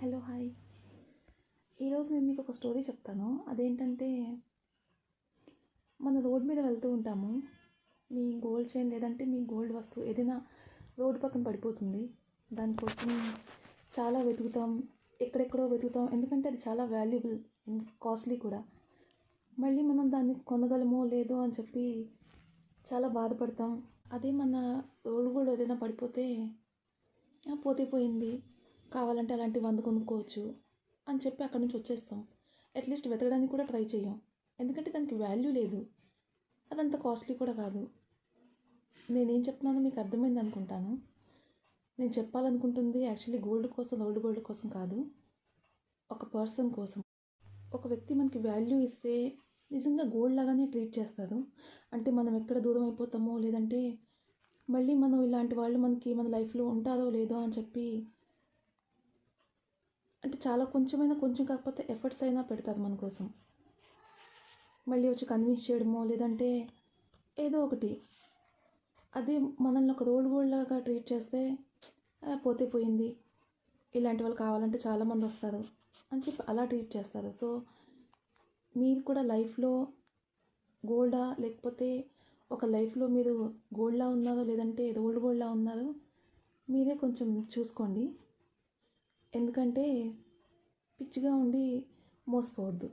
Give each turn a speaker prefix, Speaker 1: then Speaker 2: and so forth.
Speaker 1: Hello hi. ఈరోజు నేను మీకు ఒక స్టోరీ చెప్తాను. అదేంటంటే, మన రోడ్ మీద వెళ్తూ ఉంటాము. మీ గోల్డ్ చైన్ లేదంటే మీ గోల్డ్ వస్తువు ఏదైనా రోడ్డు పక్కన పడిపోతుంది. దానికోసం చాలా వెతుకుతాం, ఎక్కడెక్కడో వెతుకుతాం. ఎందుకంటే అది చాలా వాల్యుబుల్ అండ్ కాస్ట్లీ కూడా. మళ్ళీ మనం దాన్ని కొనగలమో లేదో అని చెప్పి చాలా బాధపడతాం. అదే మన రోడ్డు కూడా ఏదైనా పడిపోతే పోతే పోయింది, కావాలంటే అలాంటి 100 కొనుక్కోవచ్చు అని చెప్పి అక్కడి నుంచి వచ్చేస్తాం. అట్లీస్ట్ వెతకడానికి కూడా ట్రై చేయం. ఎందుకంటే దానికి వాల్యూ లేదు, అదంత కాస్ట్లీ కూడా కాదు. నేనేం చెప్తున్నానో మీకు అర్థమైంది అనుకుంటాను. నేను చెప్పాలనుకుంటుంది యాక్చువల్లీ గోల్డ్ కోసం, గోల్డ్ కోసం కాదు, ఒక పర్సన్ కోసం. ఒక వ్యక్తి మనకి వాల్యూ ఇస్తే నిజంగా గోల్డ్ లాగానే ట్రీట్ చేస్తారు. అంటే మనం ఎక్కడ దూరం అయిపోతామో, లేదంటే మళ్ళీ మనం ఇలాంటి వాళ్ళు మనకి మన లైఫ్లో ఉంటారో లేదో అని చెప్పి, అంటే చాలా కొంచెం కాకపోతే ఎఫర్ట్స్ అయినా పెడతారు మన కోసం. మళ్ళీ వచ్చి కన్విన్స్ చేయడమో లేదంటే ఏదో ఒకటి. అదే మనల్ని ఒక గోల్డ్ లాగా ట్రీట్ చేస్తే పోతే పోయింది, ఇలాంటి వాళ్ళు కావాలంటే చాలామంది వస్తారు అని చెప్పి అలా ట్రీట్ చేస్తారు. సో మీరు కూడా లైఫ్లో గోల్డా, లేకపోతే ఒక లైఫ్లో మీరు గోల్డ్లా ఉన్నారో లేదంటే గోల్డ్లా ఉన్నారో మీరే కొంచెం చూసుకోండి. ఎందుకంటే పిచ్చిగా ఉండి మోసపోవద్దు.